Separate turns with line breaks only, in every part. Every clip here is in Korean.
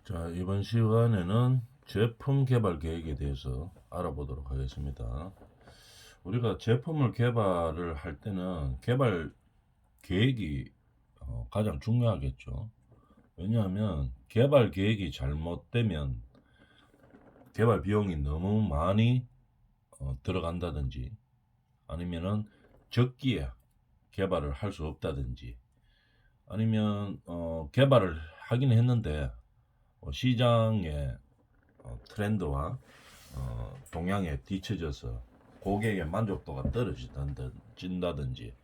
자, 이번 시간에는 제품 개발 계획에 대해서 알아보도록 하겠습니다. 우리가 제품을 개발을 할 때는 개발 계획이 가장 중요하겠죠. 왜냐하면 개발 계획이 잘못되면 개발 비용이 너무 많이 들어간다든지 아니면은 적기에 개발을 할 수 없다든지 아니면 개발을 하긴 했는데 시장의 트렌드와 동향에 뒤처져서 고객의 만족도가 떨어진다든지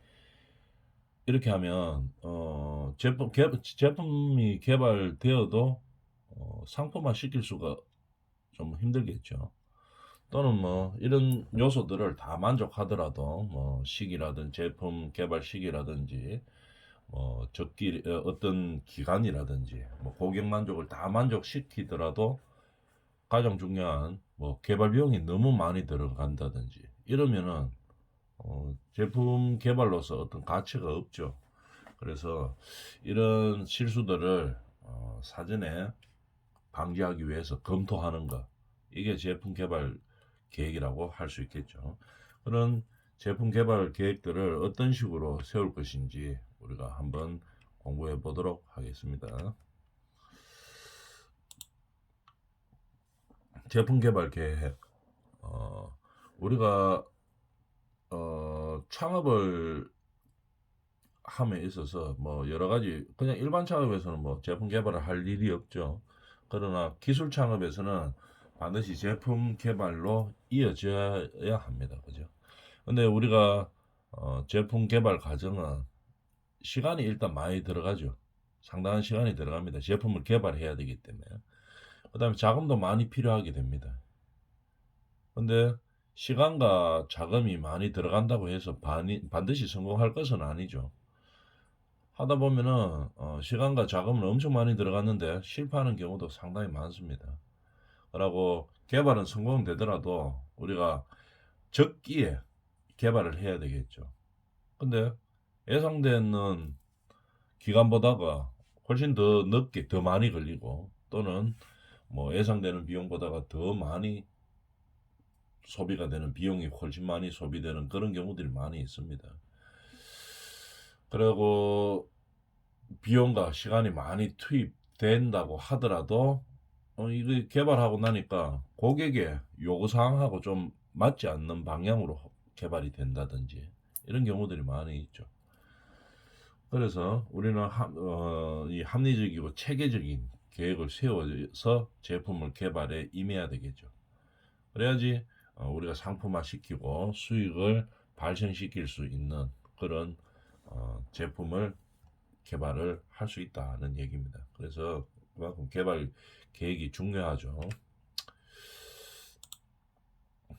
이렇게 하면 제품이 개발되어도 상품화 시킬 수가 좀 힘들겠죠. 또는 뭐 이런 요소들을 다 만족하더라도 뭐 시기라든 제품 개발 시기라든지 뭐 적기 어떤 기간이라든지 뭐 고객 만족을 다 만족시키더라도 가장 중요한 뭐 개발 비용이 너무 많이 들어간다든지 이러면은 제품 개발로서 어떤 가치가 없죠. 그래서 이런 실수들을 사전에 방지하기 위해서 검토하는 것, 이게 제품 개발 계획이라고 할 수 있겠죠. 그런 제품 개발 계획들을 어떤 식으로 세울 것인지 우리가 한번 공부해 보도록 하겠습니다. 제품 개발 계획. 우리가 창업을 함에 있어서 뭐 여러 가지 그냥 일반 창업에서는 뭐 제품 개발을 할 일이 없죠. 그러나 기술 창업에서는 반드시 제품 개발로 이어져야 합니다. 그죠? 근데 우리가 제품 개발 과정은 시간이 일단 많이 들어가죠. 상당한 시간이 들어갑니다. 제품을 개발해야 되기 때문에. 그다음에 자금도 많이 필요하게 됩니다. 근데 시간과 자금이 많이 들어간다고 해서 반드시 성공할 것은 아니죠. 하다 보면은 시간과 자금은 엄청 많이 들어갔는데 실패하는 경우도 상당히 많습니다. 그러고 개발은 성공되더라도 우리가 적기에 개발을 해야 되겠죠. 근데 예상되는 기간보다가 훨씬 더 늦게 더 많이 걸리고 또는 뭐 예상되는 비용보다가 더 많이 소비가 되는 비용이 훨씬 많이 소비되는 그런 경우들이 많이 있습니다. 그리고 비용과 시간이 많이 투입된다고 하더라도 이거 개발하고 나니까 고객의 요구사항하고 좀 맞지 않는 방향으로 개발이 된다든지 이런 경우들이 많이 있죠. 그래서 우리는 이 합리적이고 체계적인 계획을 세워서 제품을 개발에 임해야 되겠죠. 그래야지 우리가 상품화 시키고 수익을 발생시킬 수 있는 그런 제품을 개발을 할 수 있다는 얘기입니다. 그래서 그만큼 개발 계획이 중요하죠.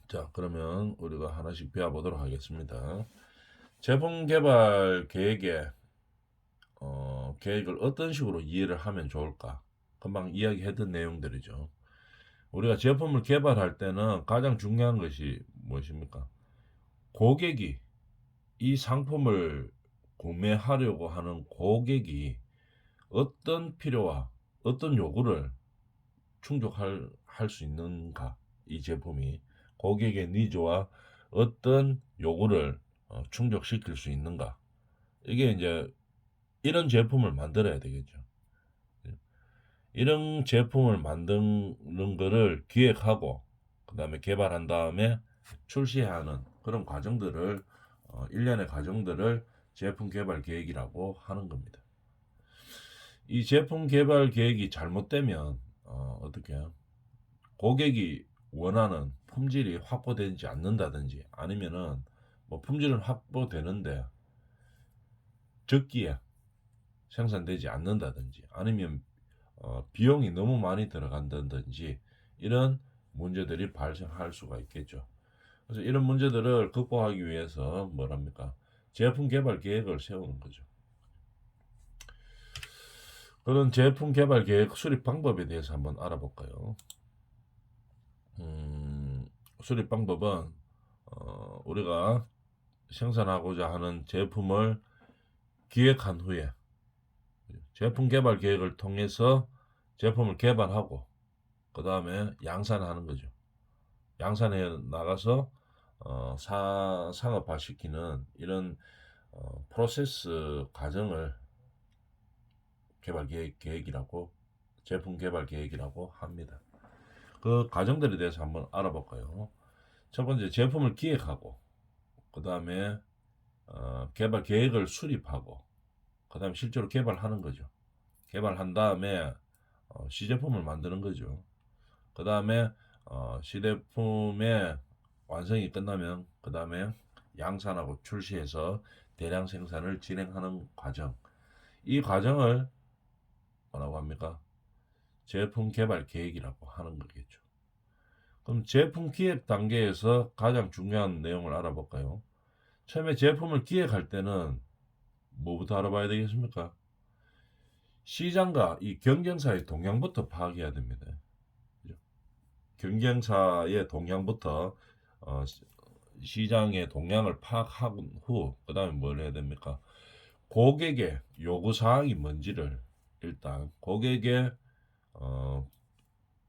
자, 그러면 우리가 하나씩 배워보도록 하겠습니다. 제품 개발 계획을 어떤 식으로 이해를 하면 좋을까? 금방 이야기했던 내용들이죠. 우리가 제품을 개발할 때는 가장 중요한 것이 무엇입니까? 고객이 이 상품을 구매하려고 하는 고객이 어떤 필요와 어떤 요구를 충족할 수 있는가? 이 제품이 고객의 니즈와 어떤 요구를 충족시킬 수 있는가? 이게 이제 이런 제품을 만들어야 되겠죠. 이런 제품을 만드는 거를 기획하고 그다음에 개발한 다음에 출시하는 그런 과정들을 일련의 과정들을 제품 개발 계획이라고 하는 겁니다. 이 제품 개발 계획이 잘못되면 어떻게 해요? 고객이 원하는 품질이 확보되지 않는다든지 아니면은 뭐 품질은 확보되는데 적기에 생산되지 않는다든지 아니면 비용이 너무 많이 들어간다든지 이런 문제들이 발생할 수가 있겠죠. 그래서 이런 문제들을 극복하기 위해서 뭐랍니까? 제품 개발 계획을 세우는 거죠. 그런 제품 개발 계획 수립 방법에 대해서 한번 알아볼까요? 수립 방법은 우리가 생산하고자 하는 제품을 기획한 후에 제품 개발 계획을 통해서 제품을 개발하고 그 다음에 양산하는 거죠. 양산해 나가서 상업화시키는 이런 프로세스 과정을 개발 계획이라고 제품 개발 계획이라고 합니다. 그 과정들에 대해서 한번 알아볼까요? 첫 번째 제품을 기획하고 그 다음에 개발 계획을 수립하고 그 다음에 실제로 개발하는 거죠. 개발한 다음에 시제품을 만드는 거죠. 그 다음에 시제품의 완성이 끝나면 그 다음에 양산하고 출시해서 대량 생산을 진행하는 과정. 이 과정을 뭐라고 합니까? 제품 개발 계획이라고 하는 거겠죠. 그럼 제품 기획 단계에서 가장 중요한 내용을 알아볼까요? 처음에 제품을 기획할 때는 뭐부터 알아봐야 되겠습니까? 시장과 이 경쟁사의 동향부터 파악해야 됩니다. 경쟁사의 동향부터 시장의 동향을 파악한 후, 그 다음에 뭘 해야 됩니까? 고객의 요구사항이 뭔지를 일단 고객의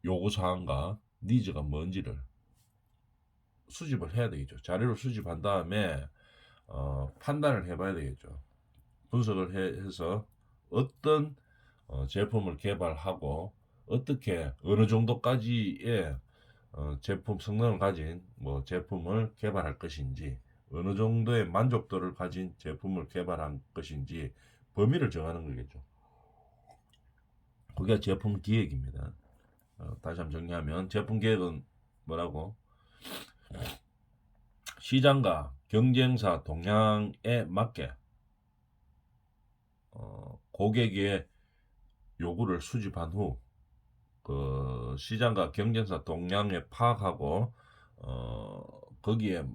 요구사항과 니즈가 뭔지를 수집을 해야 되겠죠. 자료를 수집한 다음에 판단을 해봐야 되겠죠. 분석을 해서 어떤 제품을 개발하고 어떻게 어느 정도까지의 제품 성능을 가진 제품을 개발할 것인지 어느 정도의 만족도를 가진 제품을 개발한 것인지 범위를 정하는 거겠죠. 그게 제품 기획입니다. 다시 한번 정리하면 제품 기획은 뭐라고? 시장과 경쟁사 동향에 맞게 고객의 요구를 수집한 후 그 시장과 경쟁사 동향에 파악하고 거기에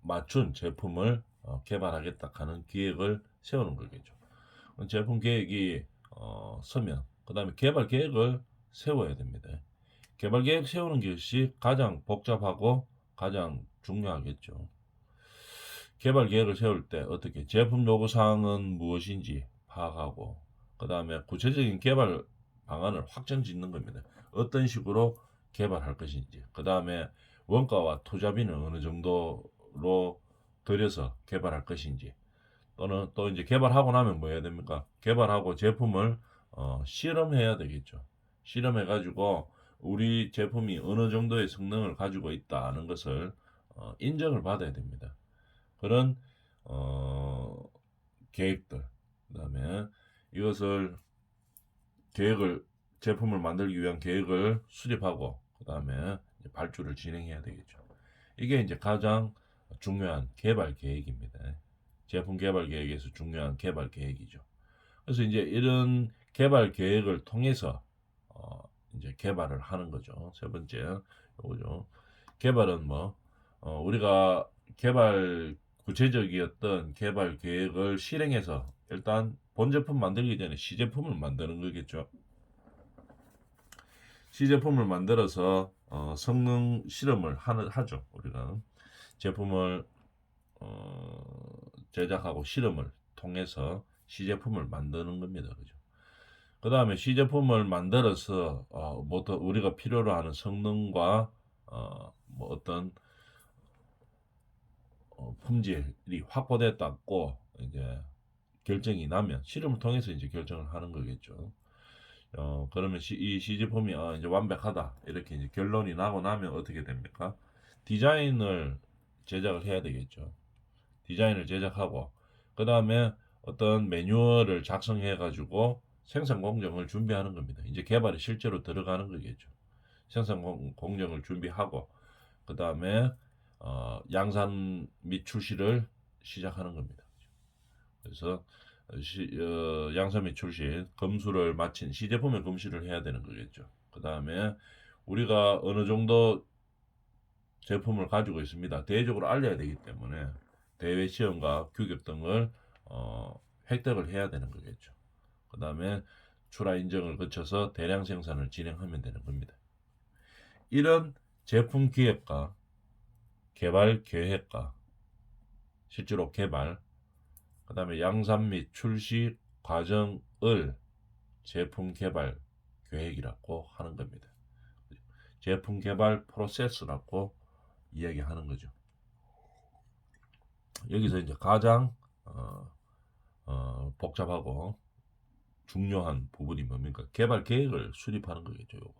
맞춘 제품을 개발하겠다 하는 기획을 세우는 거겠죠. 제품 계획이 서면 그 다음에 개발 계획을 세워야 됩니다. 개발 계획 세우는 것이 가장 복잡하고 가장 중요하겠죠. 개발 계획을 세울 때 어떻게 제품 요구 사항은 무엇인지 파악하고 그 다음에 구체적인 개발 방안을 확정 짓는 겁니다. 어떤 식으로 개발할 것인지 그 다음에 원가와 투자비는 어느 정도로 들여서 개발할 것인지 또는 또 이제 개발하고 나면 뭐 해야 됩니까? 개발하고 제품을 실험해야 되겠죠. 실험해 가지고 우리 제품이 어느 정도의 성능을 가지고 있다는 것을 인정을 받아야 됩니다. 그런 계획들 그다음에 이것을 계획을 제품을 만들기 위한 계획을 수립하고 그다음에 발주를 진행해야 되겠죠. 이게 이제 가장 중요한 개발 계획입니다. 제품 개발 계획에서 중요한 개발 계획이죠. 그래서 이제 이런 개발 계획을 통해서 이제 개발을 하는 거죠. 세 번째 요거죠. 개발은 우리가 구체적이었던 개발 계획을 실행해서 일단 본 제품 만들기 전에 시제품을 만드는 거겠죠. 시제품을 만들어서 성능 실험을 하죠. 우리가 제품을 제작하고 실험을 통해서 시제품을 만드는 겁니다. 그죠? 그 다음에 시제품을 만들어서 우리가 필요로 하는 성능과 어떤 품질이 확보됐다고 이제 결정이 나면 실험을 통해서 이제 결정을 하는 거겠죠. 그러면 이 시제품이 이제 완벽하다 이렇게 이제 결론이 나고 나면 어떻게 됩니까? 디자인을 제작을 해야 되겠죠. 디자인을 제작하고 그 다음에 어떤 매뉴얼을 작성해 가지고 생산 공정을 준비하는 겁니다. 이제 개발이 실제로 들어가는 거겠죠. 생산 공정을 준비하고 그 다음에 양산 및 출시를 시작하는 겁니다. 그래서 양산 및 출시 검수를 마친 시제품의 검시를 해야 되는 거겠죠. 그 다음에 우리가 어느 정도 제품을 가지고 있습니다. 대외적으로 알려야 되기 때문에 대외 시험과 규격 등을 획득을 해야 되는 거겠죠. 그 다음에 출하 인증을 거쳐서 대량 생산을 진행하면 되는 겁니다. 이런 제품 기획과 개발 계획과 실제로 개발, 그 다음에 양산 및 출시 과정을 제품 개발 계획이라고 하는 겁니다. 제품 개발 프로세스라고 이야기하는 거죠. 여기서 이제 가장 복잡하고 중요한 부분이 뭡니까? 개발 계획을 수립하는 거겠죠. 요거.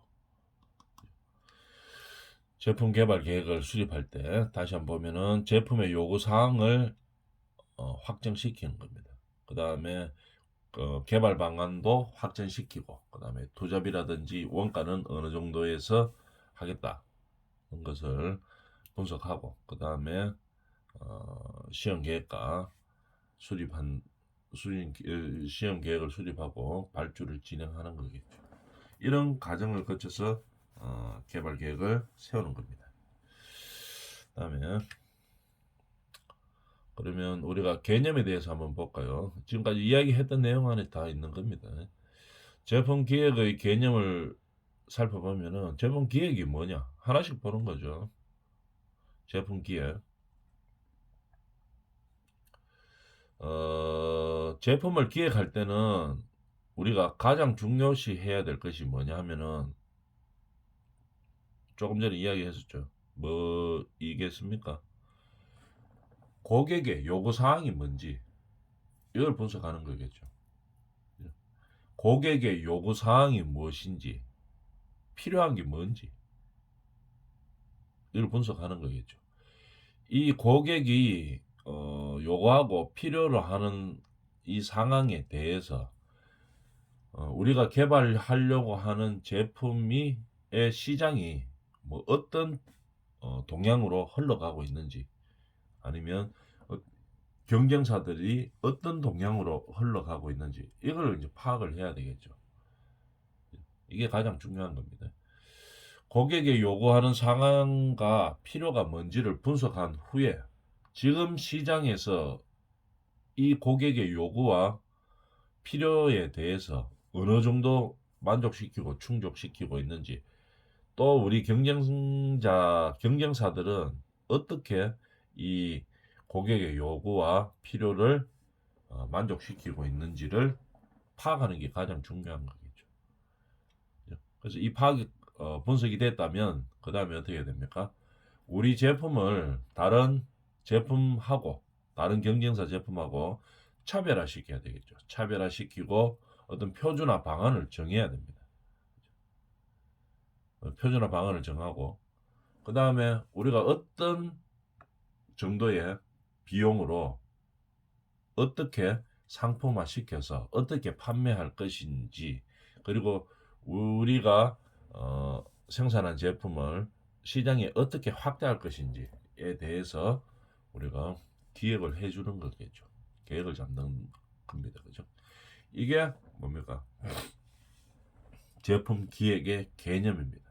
제품 개발 계획을 수립할 때 다시 한번 보면은 제품의 요구 사항을 확정시키는 겁니다. 그 다음에 개발 방안도 확정시키고, 그 다음에 투자비라든지 원가는 어느 정도에서 하겠다 는 것을 분석하고, 그 다음에 시험 계획과 시험 계획을 수립하고 발주를 진행하는 거겠죠. 이런 과정을 거쳐서 개발 계획을 세우는 겁니다. 그다음에 그러면 우리가 개념에 대해서 한번 볼까요? 지금까지 이야기했던 내용 안에 다 있는 겁니다. 제품 기획의 개념을 살펴보면은 제품 기획이 뭐냐? 하나씩 보는 거죠. 제품 기획. 제품을 기획할 때는 우리가 가장 중요시 해야 될 것이 뭐냐 하면은 조금 전에 이야기했었죠. 뭐이겠습니까? 고객의 요구 사항이 뭔지 이걸 분석하는 거겠죠. 고객의 요구 사항이 무엇인지, 필요한 게 뭔지 이걸 분석하는 거겠죠. 이 고객이 요구하고 필요로 하는 이 상황에 대해서 우리가 개발하려고 하는 제품의 시장이 뭐 어떤 동향으로 흘러가고 있는지, 아니면 경쟁사들이 어떤 동향으로 흘러가고 있는지 이걸 이제 파악을 해야 되겠죠. 이게 가장 중요한 겁니다. 고객이 요구하는 상황과 필요가 뭔지를 분석한 후에 지금 시장에서 이 고객의 요구와 필요에 대해서 어느 정도 만족시키고 충족시키고 있는지, 또 우리 경쟁사들은 어떻게 이 고객의 요구와 필요를 만족시키고 있는지를 파악하는 게 가장 중요한 거겠죠. 그래서 이 파악이 분석이 됐다면 그 다음에 어떻게 해야 됩니까? 우리 제품을 다른 제품하고 다른 경쟁사 제품하고 차별화시켜야 되겠죠. 차별화시키고 어떤 표준화 방안을 정해야 됩니다. 표준화 방안을 정하고, 그 다음에 우리가 어떤 정도의 비용으로 어떻게 상품화 시켜서 어떻게 판매할 것인지, 그리고 우리가 생산한 제품을 시장에 어떻게 확대할 것인지에 대해서 우리가 기획을 해주는 거겠죠. 계획을 잡는 겁니다. 그죠? 이게 뭡니까? 제품 기획의 개념입니다.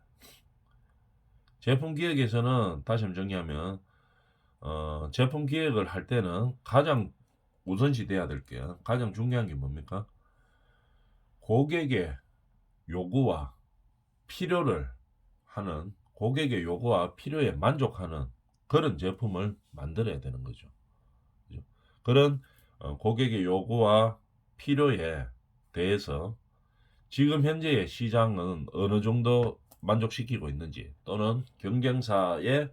제품 기획에서는 다시 한번 정리하면 제품 기획을 할 때는 가장 우선시 돼야 될 게, 가장 중요한 게 뭡니까? 고객의 요구와 필요를 하는, 고객의 요구와 필요에 만족하는 그런 제품을 만들어야 되는 거죠. 그죠? 그런 고객의 요구와 필요에 대해서 지금 현재의 시장은 어느 정도 만족시키고 있는지, 또는 경쟁사의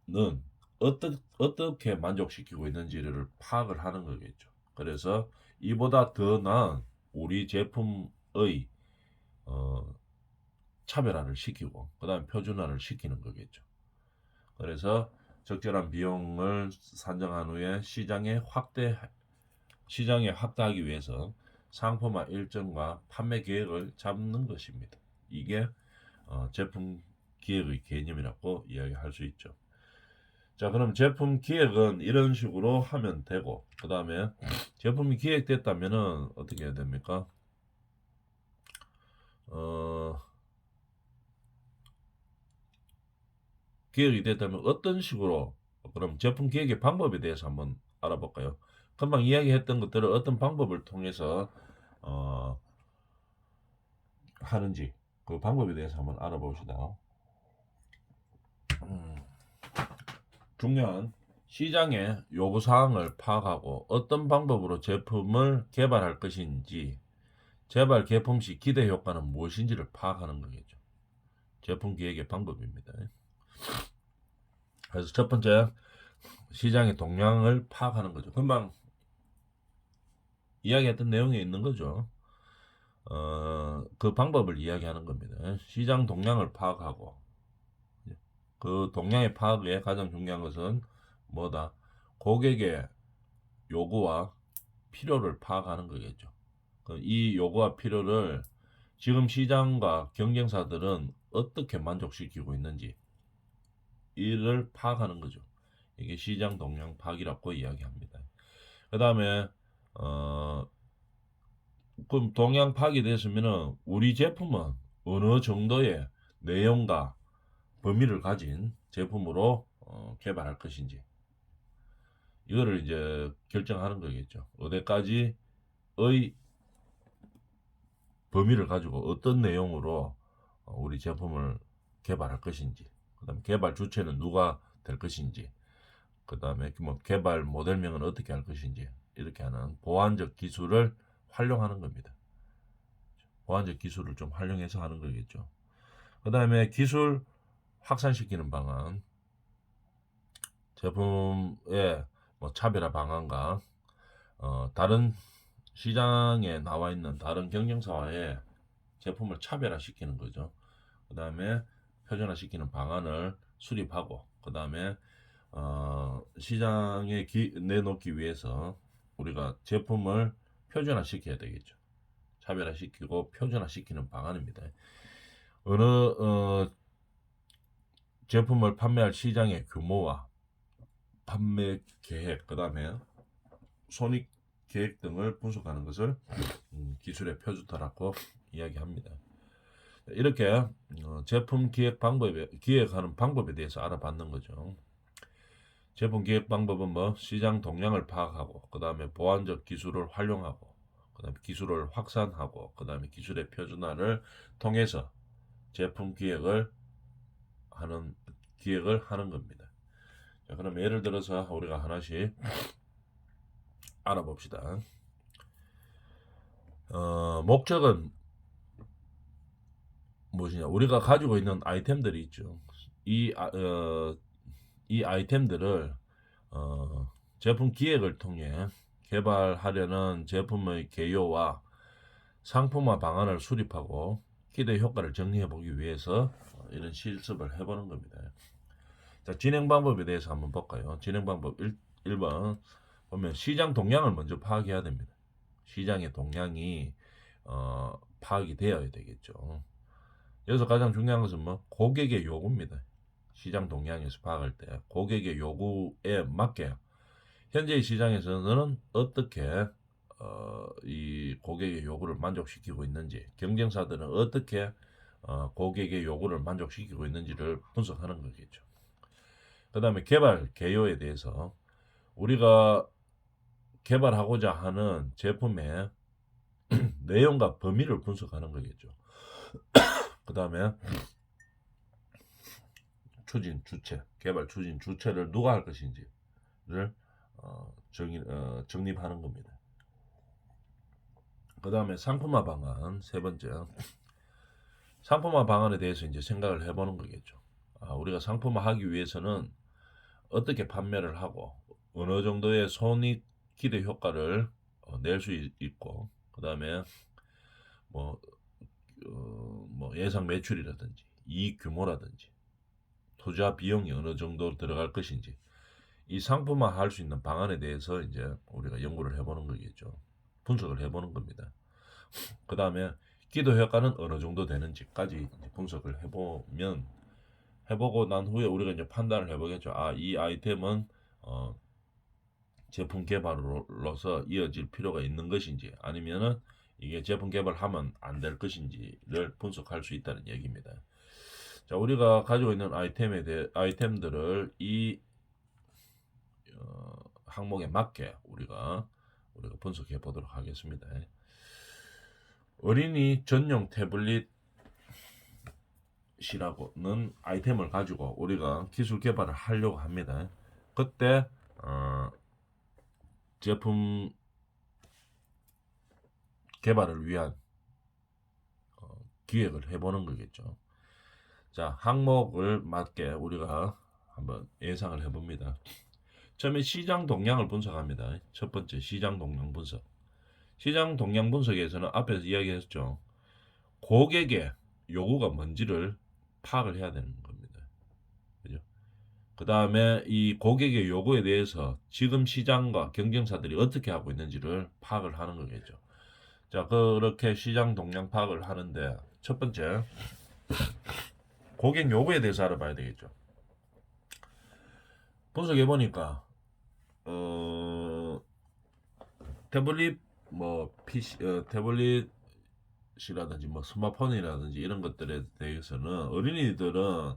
는 어떻게 만족시키고 있는지를 파악을 하는 거겠죠. 그래서 이보다 더 나은 우리 제품의 차별화를 시키고, 그 다음에 표준화를 시키는 거겠죠. 그래서 적절한 비용을 산정한 후에 시장에 확대하기 위해서 상품화 일정과 판매 계획을 잡는 것입니다. 이게 제품 기획의 개념이라고 이야기할 수 있죠. 자, 그럼 제품 기획은 이런 식으로 하면 되고, 그 다음에 제품이 기획됐다면은 어떻게 해야 됩니까? 기획이 됐다면 어떤 식으로, 그럼 제품 기획의 방법에 대해서 한번 알아볼까요? 금방 이야기했던 것들을 어떤 방법을 통해서 하는지 그 방법에 대해서 한번 알아봅시다. 중요한 시장의 요구사항을 파악하고 어떤 방법으로 제품을 개발할 것인지, 개발 개품 시 기대 효과는 무엇인지를 파악하는 거겠죠. 제품 기획의 방법입니다. 그래서 첫 번째, 시장의 동향을 파악하는 거죠. 금방 이야기했던 내용에 있는 거죠. 그 방법을 이야기하는 겁니다. 시장 동향을 파악하고, 그 동향의 파악에 가장 중요한 것은 뭐다? 고객의 요구와 필요를 파악하는 거겠죠. 이 요구와 필요를 지금 시장과 경쟁사들은 어떻게 만족시키고 있는지 이를 파악하는 거죠. 이게 시장 동향 파악이라고 이야기합니다. 그 다음에 그럼 동향 파악이 됐으면은 우리 제품은 어느 정도의 내용과 범위를 가진 제품으로 개발할 것인지 이거를 이제 결정하는 거겠죠. 어디까지의 범위를 가지고 어떤 내용으로 우리 제품을 개발할 것인지, 그 다음에 개발 주체는 누가 될 것인지, 그 다음에 뭐 개발 모델명은 어떻게 할 것인지, 이렇게 하는 보완적 기술을 활용하는 겁니다. 보완적 기술을 좀 활용해서 하는 거겠죠. 그 다음에 기술 확산시키는 방안, 제품의 뭐 차별화 방안과 다른 시장에 나와 있는 다른 경쟁사와의 제품을 차별화시키는 거죠. 그 다음에 표준화시키는 방안을 수립하고, 그 다음에 시장에 내놓기 위해서 우리가 제품을 표준화시켜야 되겠죠. 차별화시키고 표준화시키는 방안입니다. 어느 제품을 판매할 시장의 규모와 판매 계획, 그 다음에 손익 계획 등을 분석하는 것을 기술의 표준화라고 이야기합니다. 이렇게 제품 기획하는 방법에 대해서 알아봤는 거죠. 제품 기획 방법은 뭐 시장 동향을 파악하고, 그 다음에 보완적 기술을 활용하고, 그 다음에 기술을 확산하고, 그 다음에 기술의 표준화를 통해서 제품 기획을 하는 겁니다. 자, 그럼 예를 들어서 우리가 하나씩 알아봅시다. 목적은 무엇이냐? 우리가 가지고 있는 아이템들이 있죠. 이 아이템들을 제품 기획을 통해 개발하려는 제품의 개요와 상품화 방안을 수립하고 기대 효과를 정리해 보기 위해서 이런 실습을 해보는 겁니다. 자, 진행 방법에 대해서 한번 볼까요? 진행 방법 1번 보면 시장 동향을 먼저 파악해야 됩니다. 시장의 동향이 파악이 되어야 되겠죠. 여기서 가장 중요한 것은 뭐 고객의 요구입니다. 시장 동향에서 파악할 때 고객의 요구에 맞게 현재의 시장에서는 어떻게 이 고객의 요구를 만족시키고 있는지, 경쟁사들은 어떻게 고객의 요구를 만족시키고 있는지를 분석하는 거겠죠. 그 다음에 개발 개요에 대해서 우리가 개발하고자 하는 제품의 내용과 범위를 분석하는 거겠죠. 그 다음에 개발 추진 주체를 누가 할 것인지를 정립하는 겁니다. 그 다음에 상품화 방안, 세 번째. 상품화 방안에 대해서 이제 생각을 해보는 거겠죠. 우리가 상품화하기 위해서는 어떻게 판매를 하고 어느 정도의 손익 기대 효과를 낼 수 있고, 그 다음에 뭐 예상 매출이라든지 이익 규모라든지 투자 비용이 어느 정도 들어갈 것인지 이 상품화 할 수 있는 방안에 대해서 이제 우리가 연구를 해보는 거겠죠. 분석을 해보는 겁니다. 그 다음에 기대 효과는 어느 정도 되는지까지 분석을 해보고 난 후에 우리가 이제 판단을 해보겠죠. 이 아이템은 제품 개발로서 이어질 필요가 있는 것인지, 아니면은 이게 제품 개발하면 안 될 것인지를 분석할 수 있다는 얘기입니다. 자, 우리가 가지고 있는 아이템들을 이 항목에 맞게 우리가 분석해 보도록 하겠습니다. 어린이 전용 태블릿이라고는 아이템을 가지고 우리가 기술 개발을 하려고 합니다. 그때 제품 개발을 위한 기획을 해보는 거겠죠. 자, 항목을 맞게 우리가 한번 예상을 해봅니다. 처음에 시장 동향을 분석합니다. 첫 번째 시장 동향 분석. 시장 동향 분석에서는 앞에서 이야기했죠. 고객의 요구가 뭔지를 파악을 해야 되는 겁니다. 그죠? 그 다음에 이 고객의 요구에 대해서 지금 시장과 경쟁사들이 어떻게 하고 있는지를 파악을 하는 거겠죠. 자, 그렇게 시장 동향 파악을 하는데 첫 번째 고객 요구에 대해서 알아봐야 되겠죠. 분석해 보니까 태블릿 뭐 PC 태블릿이라든지 뭐 스마트폰이라든지 이런 것들에 대해서는 어린이들은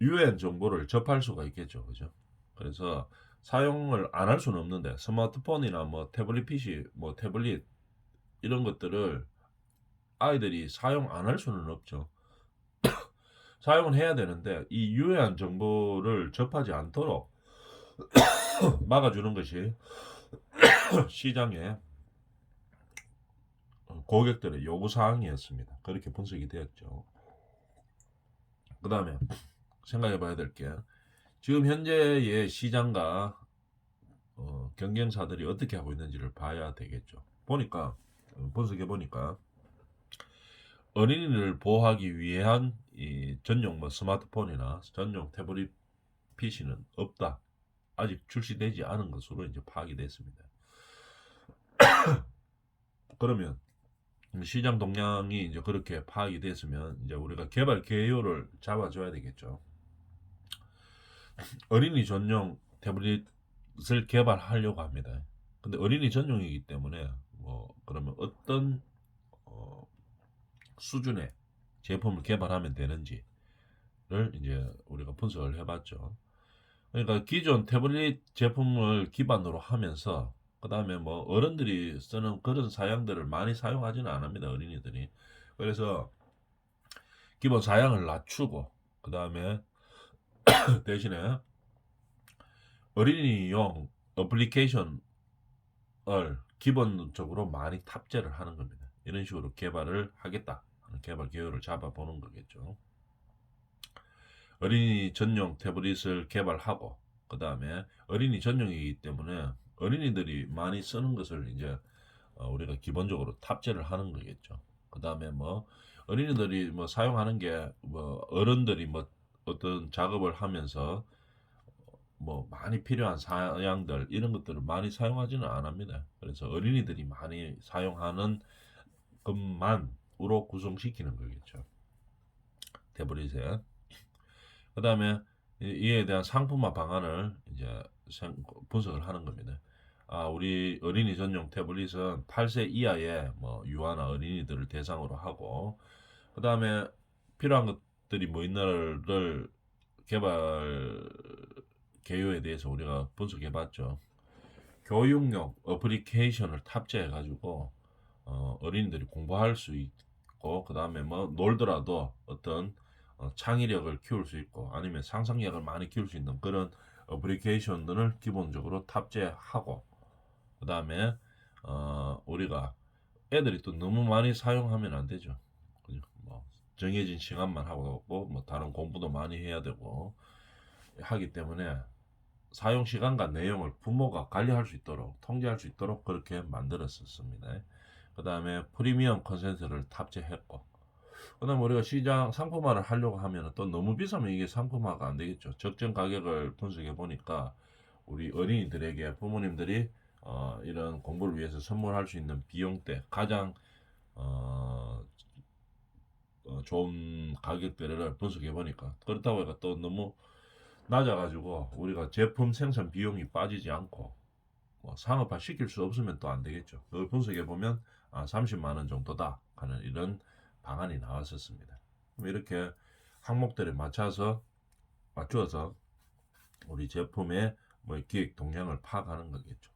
유해한 정보를 접할 수가 있겠죠. 그죠? 그래서 사용을 안 할 수는 없는데 스마트폰이나 뭐 태블릿 PC, 뭐 태블릿 이런 것들을 아이들이 사용 안 할 수는 없죠. 사용을 해야 되는데 이 유해한 정보를 접하지 않도록 막아주는 것이 시장의 고객들의 요구사항이었습니다. 그렇게 분석이 되었죠. 그 다음에 생각해 봐야 될 게 지금 현재의 시장과 경쟁사들이 어떻게 하고 있는지를 봐야 되겠죠. 보니까 분석해 보니까 어린이를 보호하기 위한 이 전용 뭐 스마트폰이나 전용 태블릿 PC는 없다. 아직 출시되지 않은 것으로 이제 파악이 됐습니다. 그러면 시장 동향이 이제 그렇게 파악이 됐으면 이제 우리가 개발 개요를 잡아줘야 되겠죠. 어린이 전용 태블릿을 개발하려고 합니다. 근데 어린이 전용이기 때문에 뭐 그러면 어떤 수준의 제품을 개발하면 되는지를 이제 우리가 분석을 해봤죠. 그러니까 기존 태블릿 제품을 기반으로 하면서 그 다음에 뭐 어른들이 쓰는 그런 사양들을 많이 사용하지는 않습니다. 어린이들이. 그래서 기본 사양을 낮추고 그 다음에 대신에 어린이용 어플리케이션을 기본적으로 많이 탑재를 하는 겁니다. 이런 식으로 개발을 하겠다 하는 개발 계획을 잡아보는 거겠죠. 어린이 전용 태블릿을 개발하고 그 다음에 어린이 전용이기 때문에 어린이들이 많이 쓰는 것을 이제 우리가 기본적으로 탑재를 하는 거겠죠. 그 다음에 뭐 어린이들이 뭐 사용하는 게 뭐 어른들이 뭐 어떤 작업을 하면서 뭐 많이 필요한 사양들 이런 것들을 많이 사용하지는 않습니다. 그래서 어린이들이 많이 사용하는 것만으로 구성시키는 거겠죠. 태블릿에. 그 다음에 이에 대한 상품화 방안을 이제 분석을 하는 겁니다. 아, 우리 어린이 전용 태블릿은 8세 이하의 뭐 유아나 어린이들을 대상으로 하고, 그 다음에 필요한 것들이 뭐 있나를 개발 개요에 대해서 우리가 분석해 봤죠. 교육용 어플리케이션을 탑재해 가지고 어린이들이 공부할 수 있고 그 다음에 뭐 놀더라도 어떤 창의력을 키울 수 있고 아니면 상상력을 많이 키울 수 있는 그런 어플리케이션들을 기본적으로 탑재하고 그 다음에 우리가 애들이 또 너무 많이 사용하면 안 되죠. 뭐 정해진 시간만 하고 뭐 다른 공부도 많이 해야 되고 하기 때문에 사용 시간과 내용을 부모가 관리할 수 있도록 통제할 수 있도록 그렇게 만들었었습니다. 그 다음에 프리미엄 컨센트를 탑재했고 그 다음에 우리가 시장 상품화를 하려고 하면 또 너무 비싸면 이게 상품화가 안 되겠죠. 적정 가격을 분석해 보니까 우리 어린이들에게 부모님들이 이런 공부를 위해서 선물할 수 있는 비용대 가장 좋은 가격대를 분석해 보니까 그렇다고 해서 또 너무 낮아가지고 우리가 제품 생산 비용이 빠지지 않고 뭐 상업화 시킬 수 없으면 또 안 되겠죠. 그걸 분석해 보면 30만 원 정도다 하는 이런 방안이 나왔었습니다. 이렇게 항목들에 맞춰서 우리 제품의 뭐 기획 동향을 파악하는 거겠죠.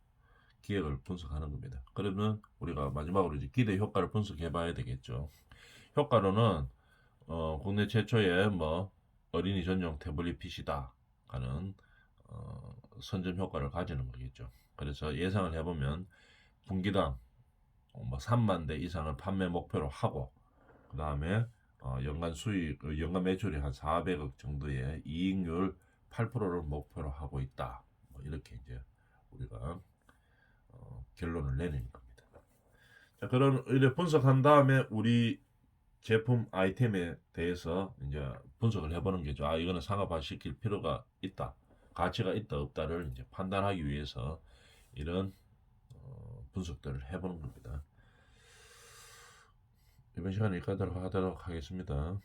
기획을 분석하는 겁니다. 그러면 우리가 마지막으로 이제 기대 효과를 분석해 봐야 되겠죠. 효과로는 국내 최초의 뭐 어린이 전용 태블릿 PC다 하는 선점 효과를 가지는 거겠죠. 그래서 예상을 해보면 분기당 뭐 3만 대 이상을 판매 목표로 하고 그 다음에 연간 수익, 연간 매출이 한 400억 정도의 이익률 8%를 목표로 하고 있다. 뭐 이렇게 이제 우리가 결론을 내리는 겁니다. 자, 그런 이제 분석한 다음에 우리 제품 아이템에 대해서 이제 분석을 해보는 게죠. 아, 이거는 상업화 시킬 필요가 있다, 가치가 있다 없다를 이제 판단하기 위해서 이런 분석들을 해보는 겁니다. 이번 시간에 여기까지 하도록 하겠습니다.